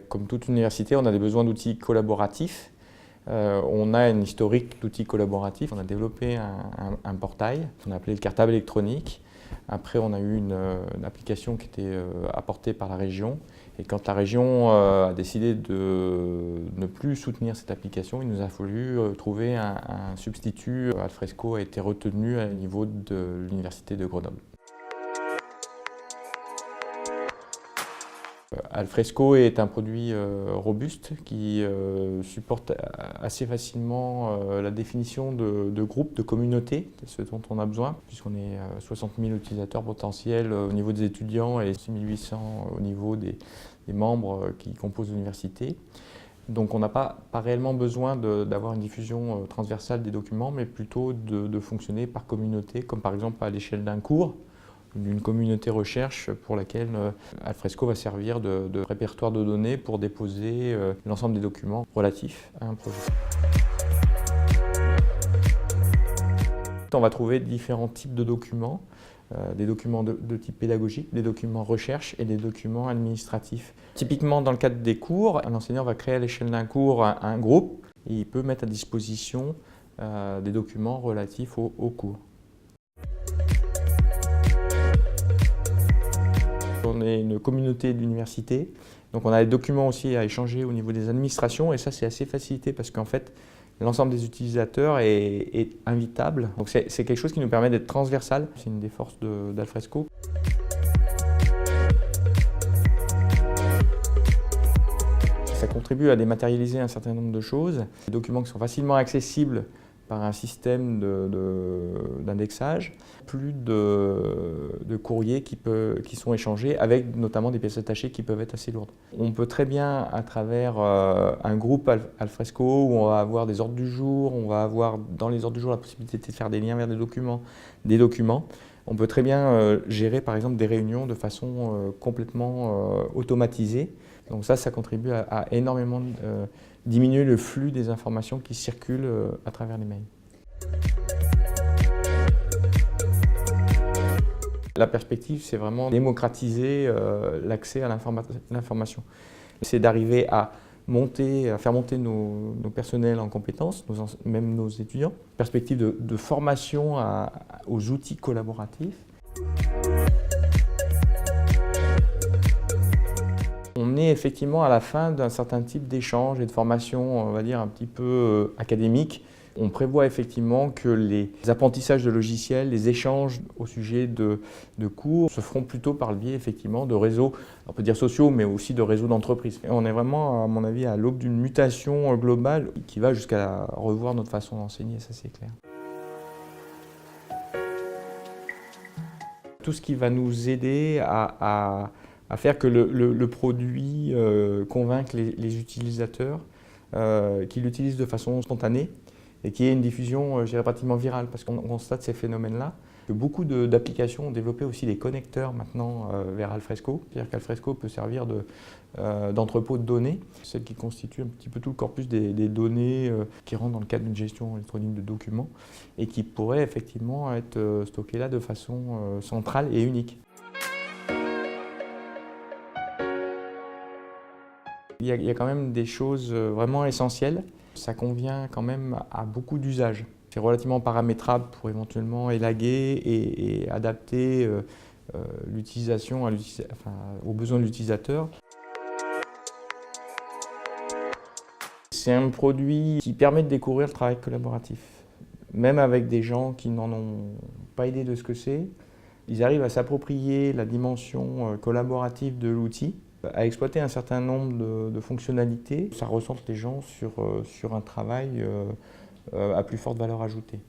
Comme toute université, on a des besoins d'outils collaboratifs. On a une historique d'outils collaboratifs. On a développé un portail qu'on a appelé le cartable électronique. Après, on a eu une application qui était apportée par la région. Et quand la région a décidé de ne plus soutenir cette application, il nous a fallu trouver un substitut. Alfresco a été retenu au niveau de l'université de Grenoble. Alfresco est un produit robuste qui supporte assez facilement la définition de groupes, de communautés, ce dont on a besoin, puisqu'on est 60 000 utilisateurs potentiels au niveau des étudiants et 6 800 au niveau des membres qui composent l'université. Donc on n'a pas réellement besoin d'avoir une diffusion transversale des documents, mais plutôt de fonctionner par communauté, comme par exemple à l'échelle d'un cours, d'une communauté recherche pour laquelle Alfresco va servir de répertoire de données pour déposer l'ensemble des documents relatifs à un projet. On va trouver différents types de documents, des documents de type pédagogique, des documents recherche et des documents administratifs. Typiquement dans le cadre des cours, un enseignant va créer à l'échelle d'un cours un groupe et il peut mettre à disposition des documents relatifs au cours. On est une communauté d'université, donc on a des documents aussi à échanger au niveau des administrations et ça c'est assez facilité parce qu'en fait l'ensemble des utilisateurs est invitable. Donc c'est quelque chose qui nous permet d'être transversal, c'est une des forces d'Alfresco. Ça contribue à dématérialiser un certain nombre de choses, des documents qui sont facilement accessibles par un système d'indexage, plus de courriers qui sont échangés avec notamment des pièces détachées qui peuvent être assez lourdes. On peut très bien, à travers un groupe Alfresco où on va avoir des ordres du jour, on va avoir dans les ordres du jour la possibilité de faire des liens vers des documents. On peut très bien gérer par exemple des réunions de façon complètement automatisée. Donc ça contribue à énormément diminuer le flux des informations qui circulent à travers les mails. La perspective, c'est vraiment démocratiser l'accès à l'information. C'est d'arriver à faire monter nos personnels en compétences, même nos étudiants. Perspective de formation aux outils collaboratifs. On est effectivement à la fin d'un certain type d'échange et de formation, on va dire, un petit peu académique. On prévoit effectivement que les apprentissages de logiciels, les échanges au sujet de cours se feront plutôt par le biais effectivement de réseaux, on peut dire sociaux, mais aussi de réseaux d'entreprises. On est vraiment, à mon avis, à l'aube d'une mutation globale qui va jusqu'à revoir notre façon d'enseigner, ça c'est clair. Tout ce qui va nous aider à faire que le produit convainque les utilisateurs, qu'ils l'utilisent de façon spontanée et qu'il y ait une diffusion, je dirais, pratiquement virale, parce qu'on constate ces phénomènes-là. Beaucoup d'applications ont développé aussi des connecteurs maintenant vers Alfresco, c'est-à-dire qu'Alfresco peut servir d'entrepôt de données, celle qui constitue un petit peu tout le corpus des données qui rentrent dans le cadre d'une gestion électronique de documents et qui pourraient effectivement être stockées là de façon centrale et unique. Il y a quand même des choses vraiment essentielles. Ça convient quand même à beaucoup d'usages. C'est relativement paramétrable pour éventuellement élaguer et adapter l'utilisation aux besoins de l'utilisateur. C'est un produit qui permet de découvrir le travail collaboratif. Même avec des gens qui n'en ont pas idée de ce que c'est, ils arrivent à s'approprier la dimension collaborative de l'outil, à exploiter un certain nombre de fonctionnalités. Ça recentre les gens sur un travail à plus forte valeur ajoutée.